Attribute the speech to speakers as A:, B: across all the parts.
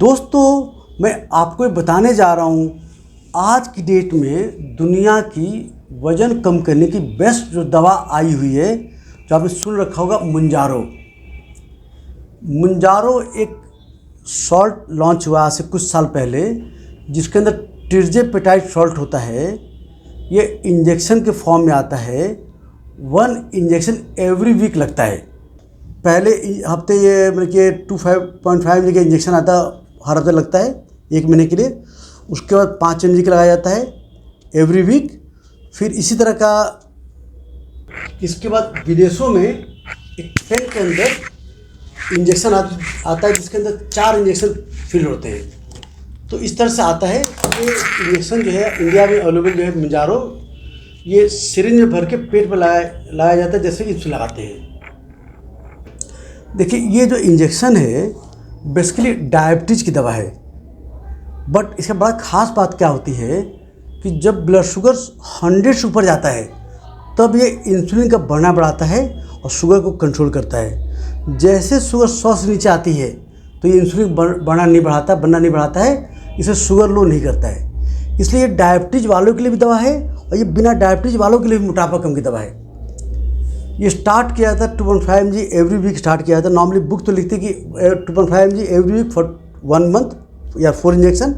A: दोस्तों, मैं आपको बताने जा रहा हूँ आज की डेट में दुनिया की वज़न कम करने की बेस्ट जो दवा आई हुई है, जो आपने सुन रखा होगा, मुंजारो। मुंजारो एक सॉल्ट लॉन्च हुआ आज से कुछ साल पहले, जिसके अंदर टिर्जेपेटाइट सॉल्ट होता है। ये इंजेक्शन के फॉर्म में आता है। 1 इंजेक्शन एवरी वीक लगता है। पहले हफ्ते ये मतलब कि 2.5 mg का इंजेक्शन आता हर हफ्ते लगता है 1 महीने के लिए। उसके बाद 5 mg का लगाया जाता है एवरी वीक। फिर इसी तरह का इसके बाद विदेशों में एक पेन के अंदर इंजेक्शन आता है, जिसके अंदर 4 इंजेक्शन फिल होते हैं। तो इस तरह से आता है। ये इंजेक्शन जो है इंडिया में अवेलेबल जो है मुंजारो, ये सिरिंज में भर के पेट पर लगाया जाता है, जैसे इंसुलिन लगाते हैं। देखिए, ये जो इंजेक्शन है बेसिकली डायबिटीज़ की दवा है। बट इसका बड़ा ख़ास बात क्या होती है कि जब ब्लड शुगर 100 से ऊपर जाता है तब ये इंसुलिन का बढ़ना बढ़ाता है और शुगर को कंट्रोल करता है। जैसे शुगर 100 से नीचे आती है तो ये इंसुलिन बढ़ना नहीं बढ़ाता है, इसे शुगर लो नहीं करता है। इसलिए ये डायबिटीज़ वालों के लिए भी दवा है और ये बिना डायबिटीज़ वालों के लिए भी मोटापा कम की दवा है। ये स्टार्ट किया था 2.5 mg एवरी वीक स्टार्ट किया था। नॉर्मली बुक तो लिखती कि 2.5 mg every week for 1 month या 4 इंजेक्शन।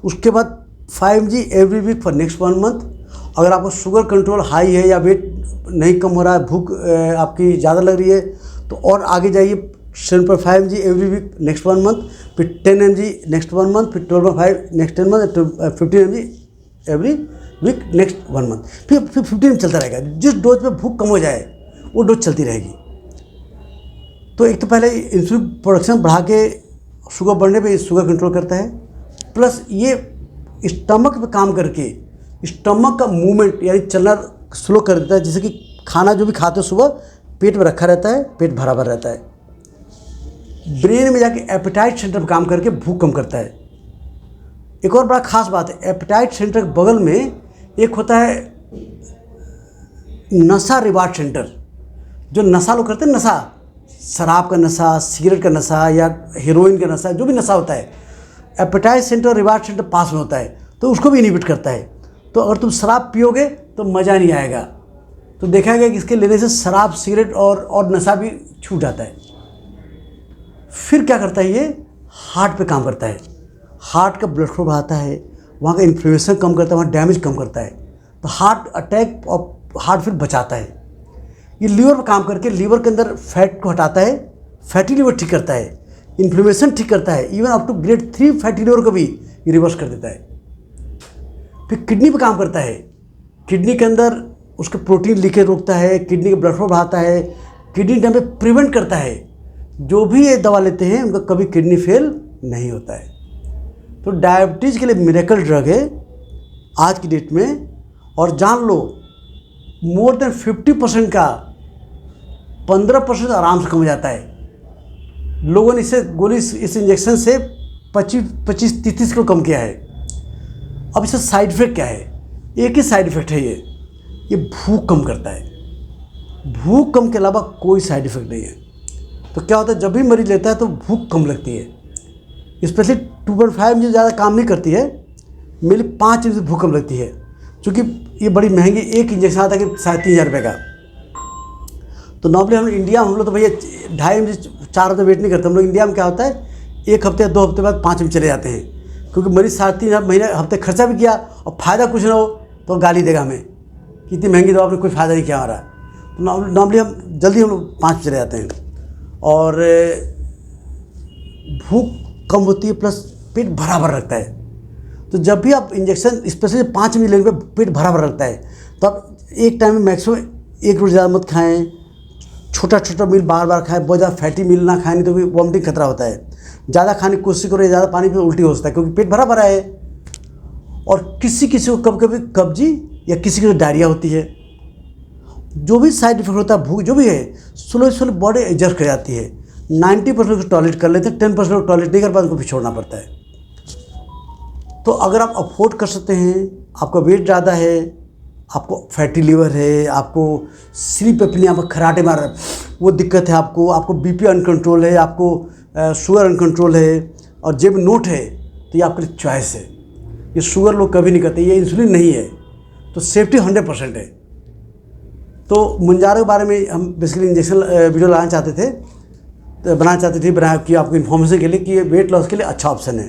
A: उसके बाद 5 mg every week for next 1 month. अगर आपको शुगर कंट्रोल हाई है या वेट नहीं कम हो रहा है, भूख आपकी ज़्यादा लग रही है, तो और आगे जाइए 7.5 mg every week next 1 month, फिर 10 mg नेक्स्ट 1 मंथ, फिर 12.5 next 10 month, 15 mg every week next 1 month, फिर 15 में चलता रहेगा। जिस डोज पे भूख कम हो जाए वो डोज चलती रहेगी। तो एक तो पहले इंसुलिन प्रोडक्शन बढ़ा के शुगर बढ़ने पे शुगर कंट्रोल करता है, प्लस ये स्टमक पे काम करके स्टमक का मूवमेंट यानी चलना स्लो कर देता है। जैसे कि खाना जो भी खाते हो सुबह पेट में रखा रहता है, पेट भरा भर रहता है। ब्रेन में जाके एपेटाइट सेंटर पर काम करके भूख कम करता है। एक और बड़ा खास बात है, एपेटाइट सेंटर के बगल में एक होता है नशा रिवार्ड सेंटर। जो नशा लोग करते हैं, नशा, शराब का नशा, सिगरेट का नशा या हेरोइन का नशा, जो भी नशा होता है, एपेटाइट सेंटर रिवार्ड सेंटर पास में होता है, तो उसको भी इनहिबिट करता है। तो अगर तुम शराब पियोगे तो मज़ा नहीं आएगा। तो देखा गया कि इसके लेने से शराब, सिगरेट और नशा भी छूट जाता है। फिर क्या करता है, ये हार्ट पे काम करता है। हार्ट का ब्लड फ्लो बढ़ाता है, वहाँ का इन्फ्लेमेशन कम करता है, वहाँ डैमेज कम करता है। तो हार्ट अटैक और हार्ट फिर बचाता है। ये लीवर पर काम करके लीवर के अंदर फैट को हटाता है, फैटी लीवर ठीक करता है, इन्फ्लेमेशन ठीक करता है, even up to grade 3 fatty liver को भी ये रिवर्स कर देता है। फिर किडनी पे काम करता है। किडनी के अंदर उसके प्रोटीन लीकेज रोकता है, किडनी का ब्लड फ्लो बढ़ाता है, किडनी डैमेज प्रिवेंट करता है। जो भी ये दवा लेते हैं उनका कभी किडनी फेल नहीं होता है। तो डायबिटीज़ के लिए मिरेकल ड्रग है आज की डेट में। और जान लो, मोर देन 50% का 15% आराम से कम हो जाता है। लोगों ने इसे गोली इस इंजेक्शन से 25-30 किलो कम किया है। अब इसका साइड इफ़ेक्ट क्या है? एक ही साइड इफ़ेक्ट है, ये भूख कम करता है। भूख कम के अलावा कोई साइड इफ़ेक्ट नहीं है। तो क्या होता है, जब भी मरीज लेता है तो भूख कम लगती है। स्पेशली 2.5 mg ज़्यादा काम नहीं करती है, मेरी 5 mg भूख कम लगती है। क्योंकि ये बड़ी महंगी एक इंजेक्शन आता है कि 3,500 रुपये का। तो नॉर्मली हम इंडिया में हम लोग तो भैया 2.5 mg 4 हफ्ते वेट नहीं करते। हम लोग इंडिया में क्या होता है, 1 हफ्ते या 2 हफ्ते बाद 5 mg चले जाते हैं। क्योंकि मरीज 3.5 महीने हफ्ते खर्चा भी किया और फ़ायदा कुछ ना हो तो गाली देगा हमें कि इतनी महंगी दवा आपने कोई फ़ायदा नहीं किया हमारा। तो नॉर्मली हम लोग 5 चले जाते हैं। और भूख कम होती है, प्लस पेट भरा भर रखता है। तो जब भी आप इंजेक्शन स्पेशली 5 mg लेने पे पेट भरा भर रखता है, तो आप एक टाइम में मैक्सिमम 1 रोटी ज़्यादा मत खाएँ। छोटा छोटा मील बार बार खाएं। बहुत ज़्यादा फैटी मील ना खाएं, नहीं तो भी वॉमिटिंग खतरा होता है। ज़्यादा खाने की कोशिश करो, ज़्यादा पानी पे उल्टी हो सकता है, क्योंकि पेट भरा भरा है। और किसी किसी को कभी कभी कब्जी या किसी की डायरिया होती है। जो भी साइड इफेक्ट होता है, भूख जो भी है, स्लो बॉडी एडजस्ट कर जाती है। 90% टॉयलेट कर लेते हैं, 10% टॉयलेट नहीं कर पाते, उनको भी छोड़ना पड़ता है। तो अगर आप अफोर्ड कर सकते हैं, आपका वेट ज़्यादा है, आपको फैटी लीवर है, आपको स्लीप एपनिया में खराटे मार वो दिक्कत है, आपको बीपी अनकंट्रोल है, आपको शुगर अनकंट्रोल है, और जेब में नोट है तो ये आपके लिए चॉइस है। ये शुगर लोग कभी नहीं करते, ये इंसुलिन नहीं है, तो सेफ्टी 100% है। तो मुंजारो के बारे में हम बेसिकली इंजेक्शन वीडियो बनाना चाहते थे कि आपको इन्फॉर्मेशन के लिए कि ये वेट लॉस के लिए अच्छा ऑप्शन है।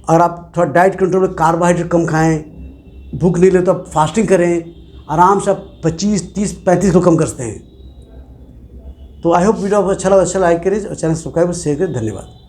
A: अगर आप थोड़ा डाइट कंट्रोल में कार्बोहाइड्रेट कम खाएं, भूख नहीं ले तो आप फास्टिंग करें, आराम से आप 25, 30, 35 किलो कम कर सकते हैं। तो आई होप वीडियो आपको अच्छा लगा, लाइक करें और चैनल सब्सक्राइब और शेयर करें। धन्यवाद।